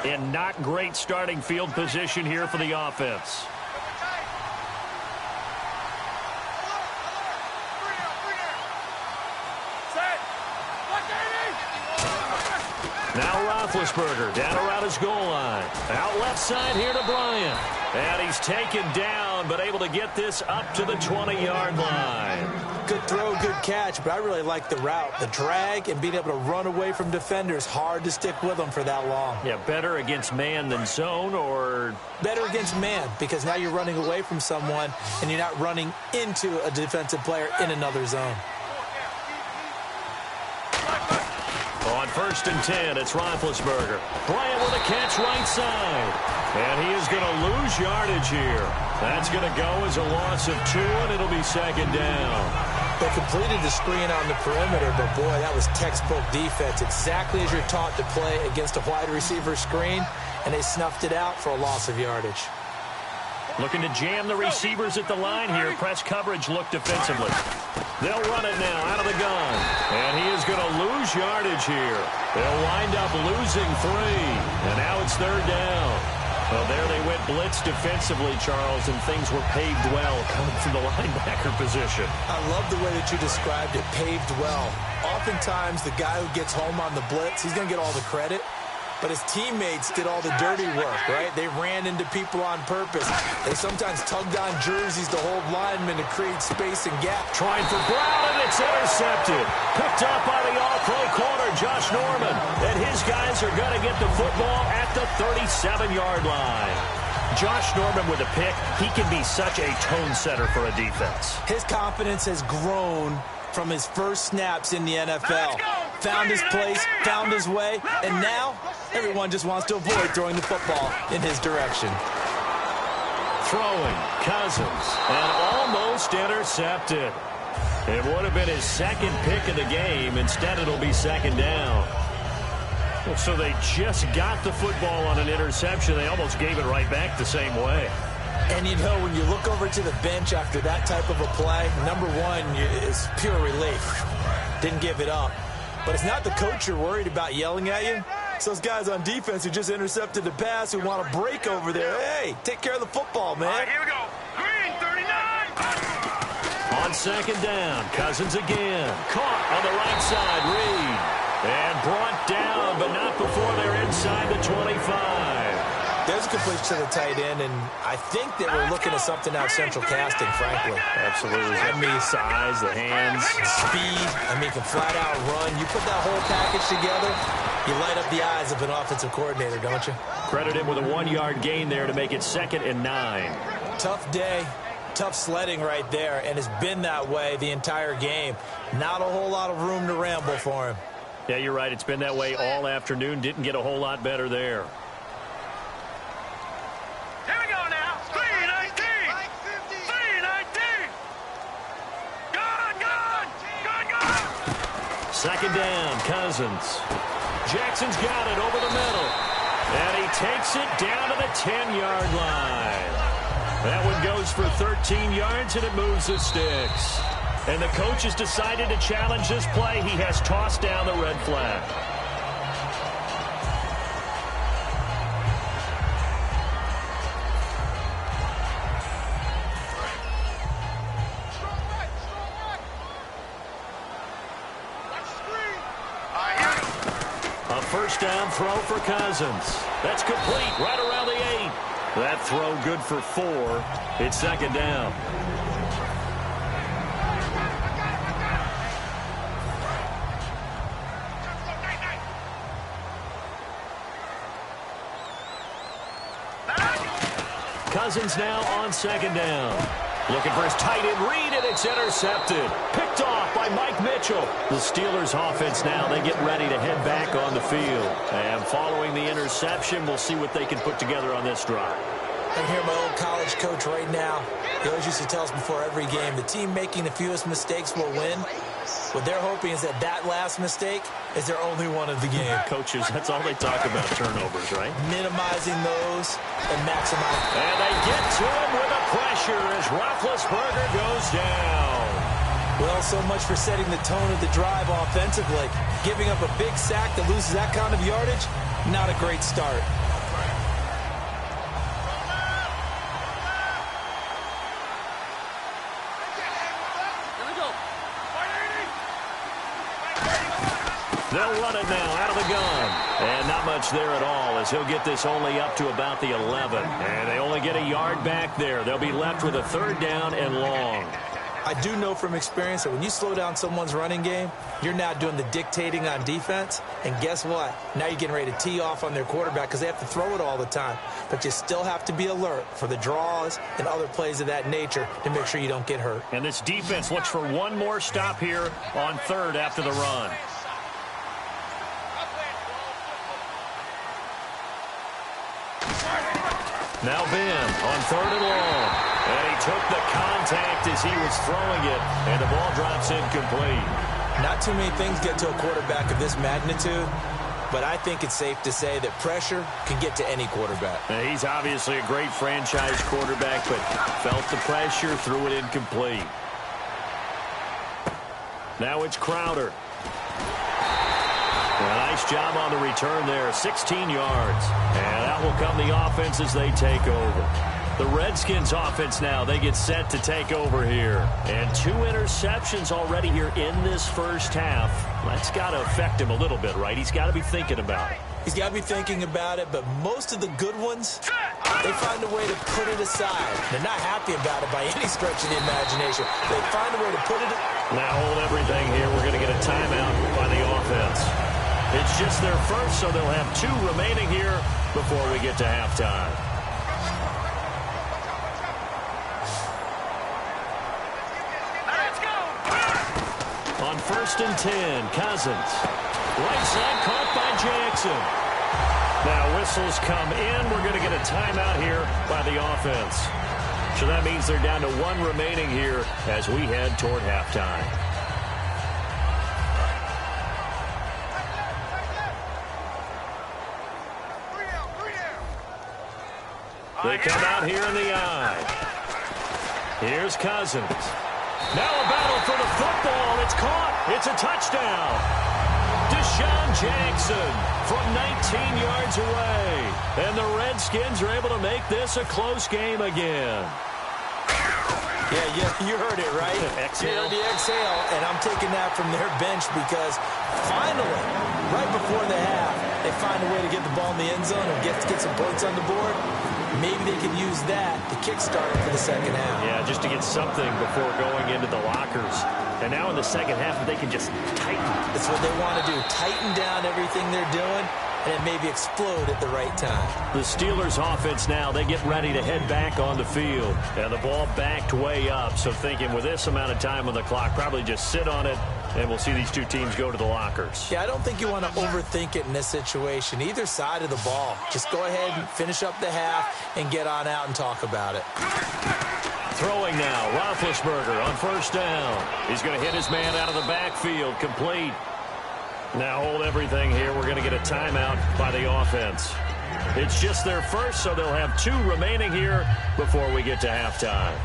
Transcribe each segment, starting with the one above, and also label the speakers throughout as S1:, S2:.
S1: In not great starting field position here for the offense. Now Roethlisberger down around his goal line. Out left side here to Bryant. And he's taken down, but able to get this up to the 20-yard line.
S2: Good throw, good catch, but I really like the route. The drag and being able to run away from defenders. Hard to stick with them for that long.
S1: Yeah, better against man than zone, or?
S2: Better against man, because now you're running away from someone and you're not running into a defensive player in another zone.
S1: On 1st and 10, it's Roethlisberger. Bryant with a catch right side. And he is going to lose yardage here. That's going to go as a loss of 2, and it'll be 2nd down.
S2: They completed the screen on the perimeter, but boy, that was textbook defense. Exactly as you're taught to play against a wide receiver screen, and they snuffed it out for a loss of yardage.
S1: Looking to jam the receivers at the line here. Press coverage look defensively. They'll run it now out of the gun. And he is going to lose yardage here. They'll wind up losing 3. And now it's 3rd down. Well, there they went blitz defensively, Charles, and things were paved well coming from the linebacker position.
S2: I love the way that you described it, paved well. Oftentimes, the guy who gets home on the blitz, he's going to get all the credit. But his teammates did all the dirty work, right? They ran into people on purpose. They sometimes tugged on jerseys to hold linemen to create space and gap.
S1: Trying for Brown, and it's intercepted. Picked up by the all-pro corner, Josh Norman. And his guys are going to get the football at the 37-yard line. Josh Norman with a pick. He can be such a tone setter for a defense.
S2: His confidence has grown from his first snaps in the NFL. Found his place, found his way, and now everyone just wants to avoid throwing the football in his direction.
S1: Throwing, Cousins, and almost intercepted. It would have been his 2nd pick of the game. Instead, it'll be 2nd down. Well, so they just got the football on an interception. They almost gave it right back the same way.
S2: And, you know, when you look over to the bench after that type of a play, number one is pure relief. Didn't give it up. But it's not the coach you're worried about yelling at you. It's those guys on defense who just intercepted the pass who want to break over there. Hey, take care of the football, man.
S3: All right, here we go. Green, 39.
S1: On 2nd down, Cousins again. Caught on the right side, Reed. And brought down, but not before they're inside the 25.
S2: There's a completion to the tight end, and I think that we're looking at something out of central casting, frankly.
S1: Absolutely. I mean, size, the hands.
S2: Speed. I mean, can flat out run. You put that whole package together, you light up the eyes of an offensive coordinator, don't you?
S1: Credit him with a 1-yard gain there to make it 2nd and 9.
S2: Tough day. Tough sledding right there, and it's been that way the entire game. Not a whole lot of room to ramble for him.
S1: Yeah, you're right. It's been that way all afternoon. Didn't get a whole lot better there.
S3: Here we go now. 319. 319. Gone.
S1: 2nd down, Cousins. Jackson's got it over the middle. And he takes it down to the 10-yard line. That one goes for 13 yards, and it moves the sticks. And the coach has decided to challenge this play. He has tossed down the red flag. A 1st down throw for Cousins. That's complete right around the 8. That throw good for 4. It's 2nd down. Cousins now on 2nd down. Looking for his tight end read, and it's intercepted. Picked off by Mike Mitchell. The Steelers offense now, they get ready to head back on the field. And following the interception, we'll see what they can put together on this drive.
S2: I can hear my old college coach right now. He always used to tell us before every game, the team making the fewest mistakes will win. What they're hoping is that that last mistake is their only one of the game.
S1: Coaches, that's all they talk about, turnovers, right?
S2: Minimizing those and maximizing.
S1: And they get to him with a pressure as Roethlisberger goes down.
S2: Well, so much for setting the tone of the drive offensively. Giving up a big sack that loses that kind of yardage, not a great start.
S1: They'll run it now out of the gun. And not much there at all, as he'll get this only up to about the 11. And they only get a yard back there. They'll be left with a 3rd down and long.
S2: I do know from experience that when you slow down someone's running game, you're now doing the dictating on defense. And guess what? Now you're getting ready to tee off on their quarterback because they have to throw it all the time. But you still have to be alert for the draws and other plays of that nature to make sure you don't get hurt.
S1: And this defense looks for one more stop here on 3rd after the run. Now Ben on 3rd and long. And he took the contact as he was throwing it, and the ball drops incomplete.
S2: Not too many things get to a quarterback of this magnitude, but I think it's safe to say that pressure can get to any quarterback.
S1: Now, he's obviously a great franchise quarterback, but felt the pressure, threw it incomplete. Now it's Crowder. A nice job on the return there, 16 yards. And that will come the offense as they take over. The Redskins offense now, they get set to take over here. And 2 interceptions already here in this first half. That's got to affect him a little bit, right? He's got to be thinking about it.
S2: He's got to be thinking about it, but most of the good ones, they find a way to put it aside. They're not happy about it by any stretch of the imagination. They find a way to put it.
S1: Now hold everything here. We're going to get a timeout by the offense. It's just their first, so they'll have 2 remaining here before we get to halftime. On 1st and 10, Cousins. Right side caught by Jackson. Now whistles come in. We're going to get a timeout here by the offense. So that means they're down to 1 remaining here as we head toward halftime. They come out here in the eye. Here's Cousins. Now a battle for the football. It's caught. It's a touchdown. Deshaun Jackson from 19 yards away. And the Redskins are able to make this a close game again.
S2: Yeah, you heard it, right?
S1: Exhale.
S2: You heard the exhale, and I'm taking that from their bench because finally, right before the half, they find a way to get the ball in the end zone and get some points on the board. Maybe they can use that to kickstart it for the second half.
S1: Yeah, just to get something before going into the lockers. And now in the second half, they can just tighten.
S2: That's what they want to do, tighten down everything they're doing, and then maybe explode at the right time.
S1: The Steelers offense now, they get ready to head back on the field. And the ball backed way up, so thinking with this amount of time on the clock, probably just sit on it, and we'll see these 2 teams go to the lockers.
S2: Yeah, I don't think you want to overthink it in this situation. Either side of the ball. Just go ahead and finish up the half and get on out and talk about it.
S1: Throwing now, Roethlisberger on 1st down. He's going to hit his man out of the backfield, complete. Now hold everything here. We're going to get a timeout by the offense. It's just their first, so they'll have 2 remaining here before we get to halftime.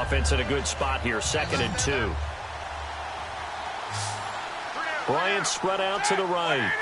S1: Offense in a good spot here, 2nd and 2. Bryant spread out to the right.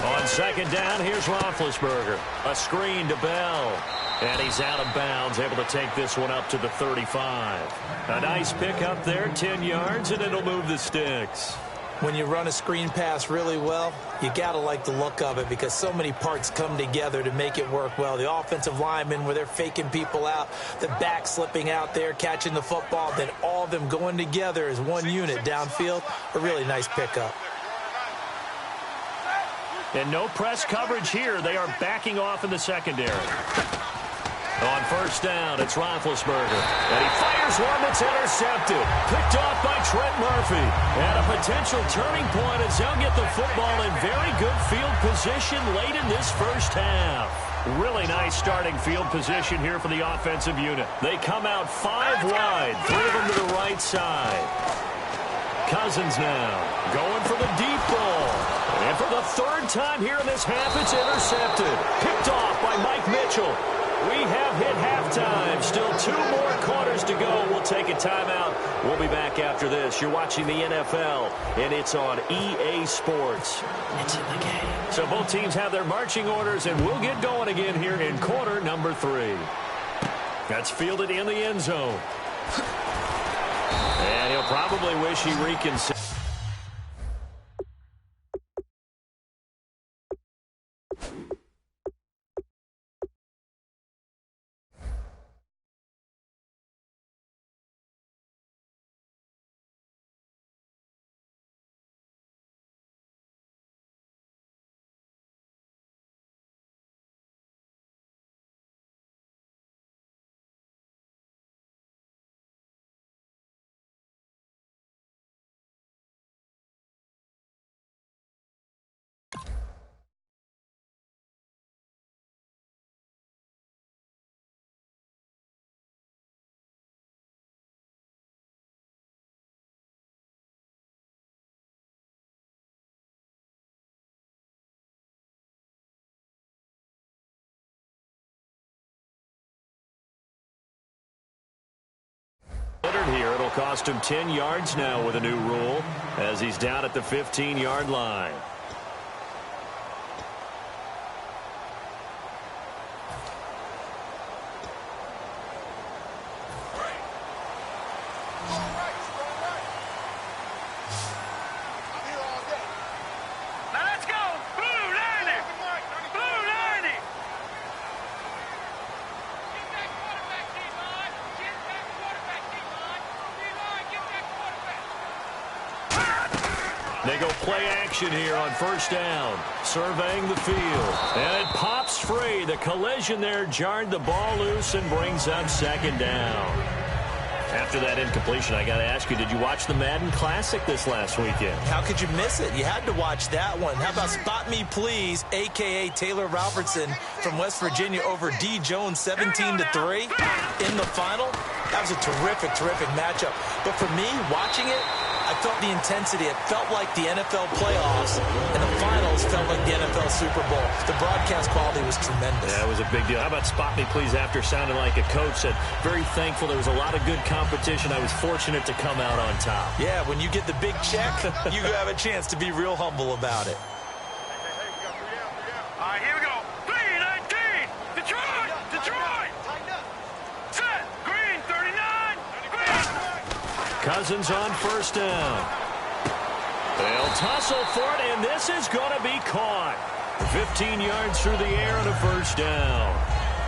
S1: On 2nd down, here's Roethlisberger. A screen to Bell. And he's out of bounds, able to take this one up to the 35. A nice pick up there, 10 yards, and it'll move the sticks.
S2: When you run a screen pass really well, you got to like the look of it because so many parts come together to make it work well. The offensive linemen, where they're faking people out, the back slipping out there, catching the football, then all of them going together as one unit downfield. A really nice pickup.
S1: And no press coverage here. They are backing off in the secondary. On 1st down, it's Roethlisberger. And he fires one that's intercepted. Picked off by Trent Murphy. And a potential turning point as they'll get the football in very good field position late in this first half. Really nice starting field position here for the offensive unit. They come out 5 wide, 3 of them to the right side. Cousins now going for the deep ball. And for the 3rd time here in this half, it's intercepted. Picked off by Mike Mitchell. We have hit halftime. Still 2 more quarters to go. We'll take a timeout. We'll be back after this. You're watching the NFL, and it's on EA Sports. It's in the game. So both teams have their marching orders, and we'll get going again here in quarter number 3. That's fielded in the end zone. And he'll probably wish he reconsidered. Here, it'll cost him 10 yards now with a new rule as he's down at the 15-yard line.
S3: Now let's go. Blue 90. Blue 90. Get that quarterback, D-line. Get that quarterback, D-line. D-line, get that quarterback.
S1: They go play action here on first down. Surveying the field. And it pops free. The collision there jarred the ball loose and brings up second down. After that incompletion, I got to ask you, did you watch the Madden Classic this last weekend?
S2: How could you miss it? You had to watch that one. How about Spot Me Please, a.k.a. Taylor Robertson from West Virginia over D. Jones 17-3 in the final? That was a terrific, terrific matchup. But for me, watching it, I felt the intensity. It felt like the NFL playoffs, and the finals felt like the NFL Super Bowl. The broadcast quality was tremendous.
S1: Yeah, it was a big deal. How about Spot Me Please after sounding like a coach? Said, very thankful there was a lot of good competition. I was fortunate to come out on top.
S2: Yeah, when you get the big check, you have a chance to be real humble about it.
S3: All right, here we go. 3-19. Detroit. Detroit. Set. Green 39. Green.
S1: Cousins on first down. They'll tussle for it, and this is going to be caught. 15 yards through the air and a first down.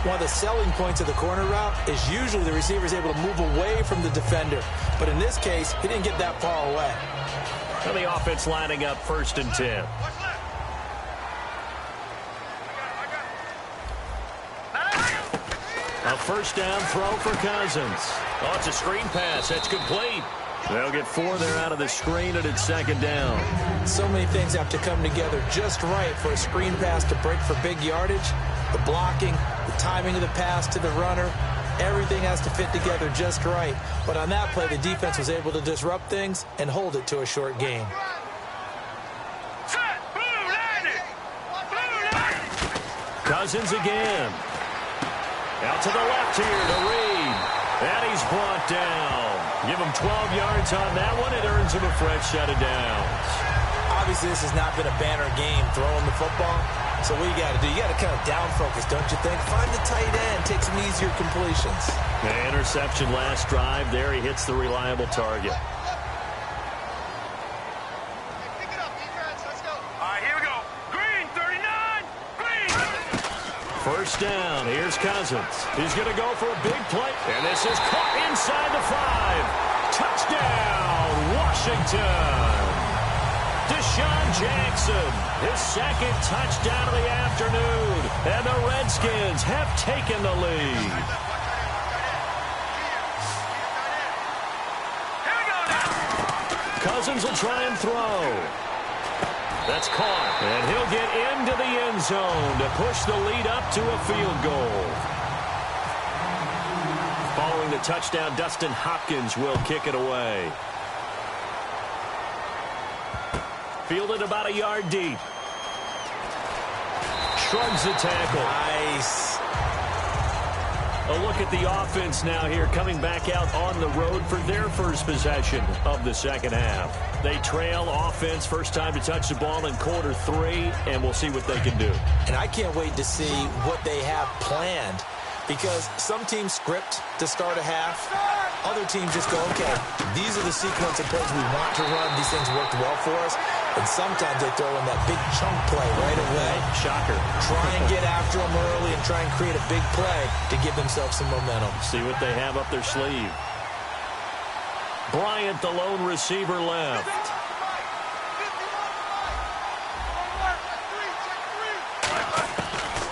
S2: One of the selling points of the corner route is usually the receiver is able to move away from the defender. But in this case, he didn't get that far away.
S1: And the offense lining up first and 10. A first down throw for Cousins. Oh, it's a screen pass. That's complete. They'll get 4 there out of the screen, and it's second down.
S2: So many things have to come together just right for a screen pass to break for big yardage. The blocking, the timing of the pass to the runner, everything has to fit together just right. But on that play, the defense was able to disrupt things and hold it to a short gain.
S3: Set. Blue 90. Blue 90.
S1: Cousins again. Out to the left here to Reed. And he's brought down. Give him 12 yards on that one. It earns him a fresh set of downs.
S2: Obviously, this has not been a banner game throwing the football. So what you got to do, you got to kind of down focus, don't you think? Find the tight end, take some easier completions.
S1: The interception last drive there. He hits the reliable target.
S3: All right, here we go. Green 39. Green.
S1: First down. Here's Cousins. He's going to go for a big play. And this is caught inside the 5. Touchdown, Washington. Deshaun Jackson, his second touchdown of the afternoon. And the Redskins have taken the lead.
S3: Here we go now.
S1: Cousins will try and throw. That's caught. And he'll get into the end zone to push the lead up to a field goal. Following the touchdown, Dustin Hopkins will kick it away. Fielded about a yard deep. Shrugs the tackle.
S2: Nice.
S1: A look at the offense now here, coming back out on the road for their first possession of the second half. They trail offense, first time to touch the ball in quarter 3, and we'll see what they can do.
S2: And I can't wait to see what they have planned because some teams script to start a half. Other teams just go, okay, these are the sequence of plays we want to run. These things worked well for us. And sometimes they throw in that big chunk play right away.
S1: Shocker.
S2: Try and get after them early and try and create a big play to give themselves some momentum.
S1: See what they have up their sleeve. Bryant, the lone receiver, left.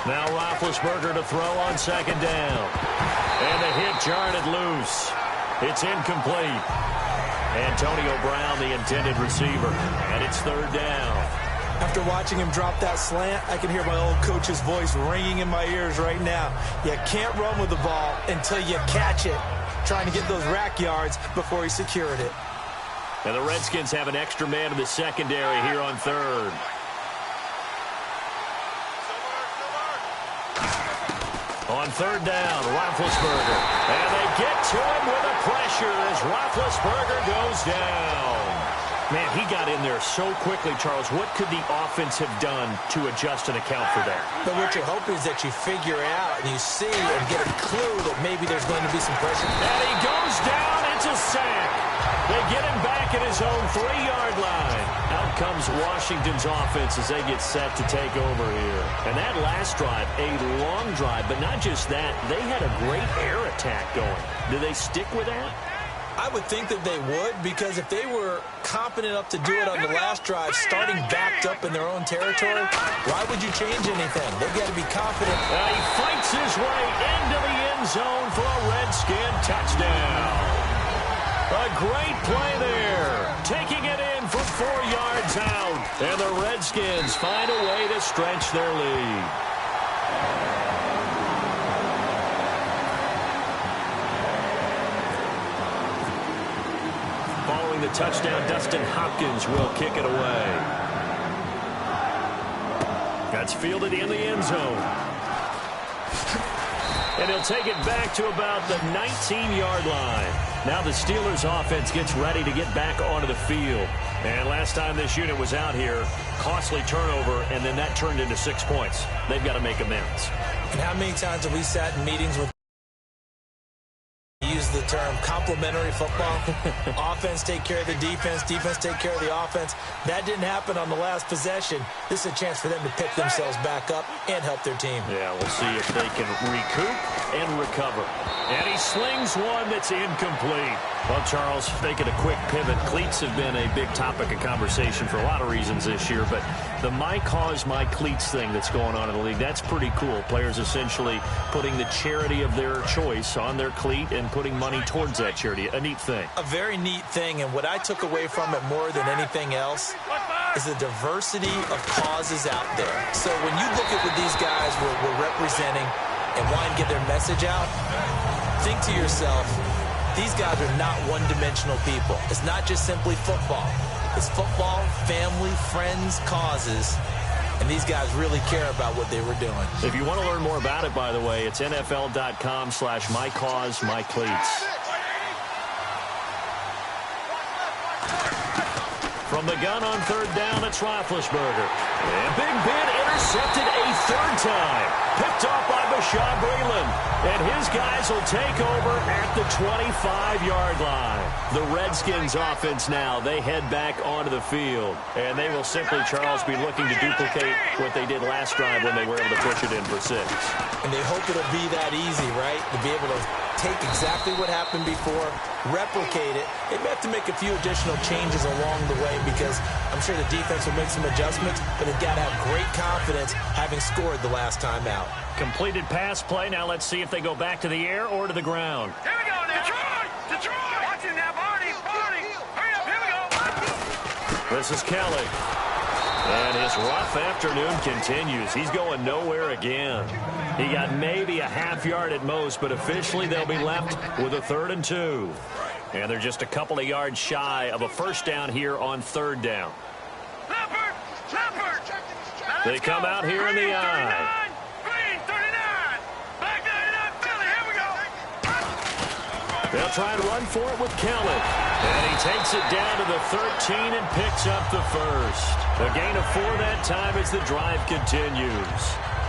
S1: Now Roethlisberger to throw on second down. And the hit jarred loose. It's incomplete. Antonio Brown, the intended receiver. And it's third down.
S2: After watching him drop that slant, I can hear my old coach's voice ringing in my ears right now. You can't run with the ball until you catch it. Trying to get those rack yards before he secured it.
S1: And the Redskins have an extra man in the secondary here on third. On third down, Roethlisberger. And they get to him with a pressure as Roethlisberger goes down. Man, he got in there so quickly, Charles. What could the offense have done to adjust and account for that?
S2: But what you're hoping is that you figure out and you see and get a clue that maybe there's going to be some pressure.
S1: And he goes down. It's a sack. They get him back at his own 3-yard line. Out comes Washington's offense as they get set to take over here. And that last drive, a long drive, but not just that. They had a great air attack going. Do they stick with that?
S2: I would think that they would, because if they were competent enough to do it on the last drive, starting backed up in their own territory, why would you change anything? They've got to be confident.
S1: He fights his way into the end zone for a Redskin touchdown. A great play there. Taking it in from 4 yards out. And the Redskins find a way to stretch their lead. Following the touchdown, Dustin Hopkins will kick it away. That's fielded in the end zone. And he'll take it back to about the 19-yard line. Now the Steelers offense gets ready to get back onto the field. And last time this unit was out here, costly turnover, and then that turned into 6 points. They've got to make amends.
S2: And how many times have we sat in meetings with use the term complementary football? Offense take care of the defense, defense take care of the offense. That didn't happen on the last possession. This is a chance for them to pick themselves back up and help their team.
S1: Yeah, we'll see if they can recoup and recover. And he slings one that's incomplete. Well, Charles, making a quick pivot, cleats have been a big topic of conversation for a lot of reasons this year, but the my cause, my cleats thing that's going on in the league, that's pretty cool. Players essentially putting the charity of their choice on their cleat and putting money towards that charity. A neat thing.
S2: A very neat thing, and what I took away from it more than anything else is the diversity of causes out there. So when you look at what these guys were representing and wanting to get their message out, think to yourself, these guys are not one-dimensional people. It's not just simply football. It's football, family, friends, causes, and these guys really care about what they were doing.
S1: If you want to learn more about it, by the way, it's NFL.com/mycausemycleats. From the gun on third down, it's Roethlisberger. And Big Ben intercepted a third time. Picked off by Bashaud Breeland. And his guys will take over at the 25-yard line. The Redskins offense now, they head back onto the field. And they will simply, Charles, be looking to duplicate what they did last drive when they were able to push it in for 6.
S2: And they hope it'll be that easy, right? To be able to take exactly what happened before, replicate it. They may have to make a few additional changes along the way because I'm sure the defense will make some adjustments, but they've got to have great confidence having scored the last time out.
S1: Completed pass play. Now let's see if they go back to the air or to the ground.
S3: Here we go now. Detroit! Detroit! Watch it now, Barney. Barney! Hurry up, here we go.
S1: This is Kelly. And his rough afternoon continues. He's going nowhere again. He got maybe a half yard at most, but officially they'll be left with a 3rd and 2. And they're just a couple of yards shy of a first down here on third down.
S3: Leopard! Leopard!
S1: They come out here in the eye.
S3: Green 39! Black 99 Philly, here we go!
S1: They'll try and run for it with Kelly. And he takes it down to the 13 and picks up the first. A gain of 4 that time as the drive continues.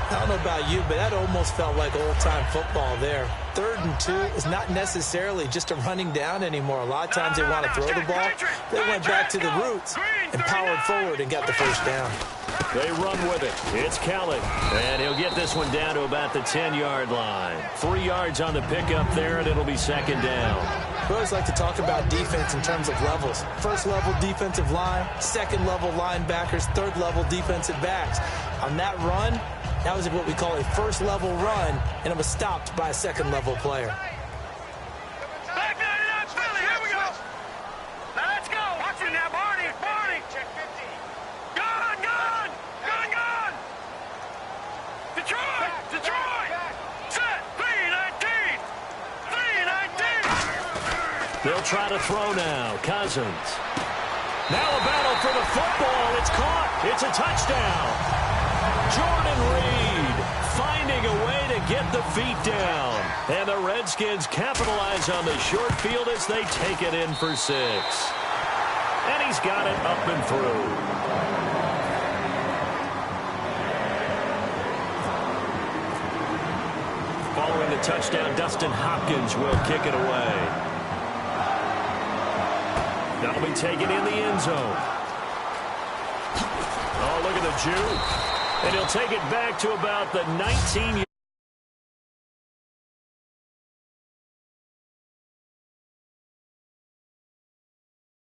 S2: I don't know about you, but that almost felt like old-time football there. 3rd and 2 is not necessarily just a running down anymore. A lot of times they want to throw the ball. They went back to the roots and powered forward and got the first down.
S1: They run with it. It's Kellen. And he'll get this one down to about the 10-yard line. 3 yards on the pickup there, and it'll be 2nd down.
S2: We always like to talk about defense in terms of levels. 1st level defensive line, 2nd level linebackers, 3rd level defensive backs. On that run, that was what we call a 1st level run, and it was stopped by a 2nd level player.
S3: Back 99, Philly, here we go. Let's go. Watch it now, Barney. Check 50. Gone. Detroit. Set. 3-19.
S1: They'll try to throw now. Cousins. Now a battle for the football. It's caught. It's a touchdown. Jordan Reed finding a way to get the feet down. And the Redskins capitalize on the short field as they take it in for 6. And he's got it up and through. Following the touchdown, Dustin Hopkins will kick it away. That'll be taken in the end zone. Oh, look at the juke. And he'll take it back to about the 19.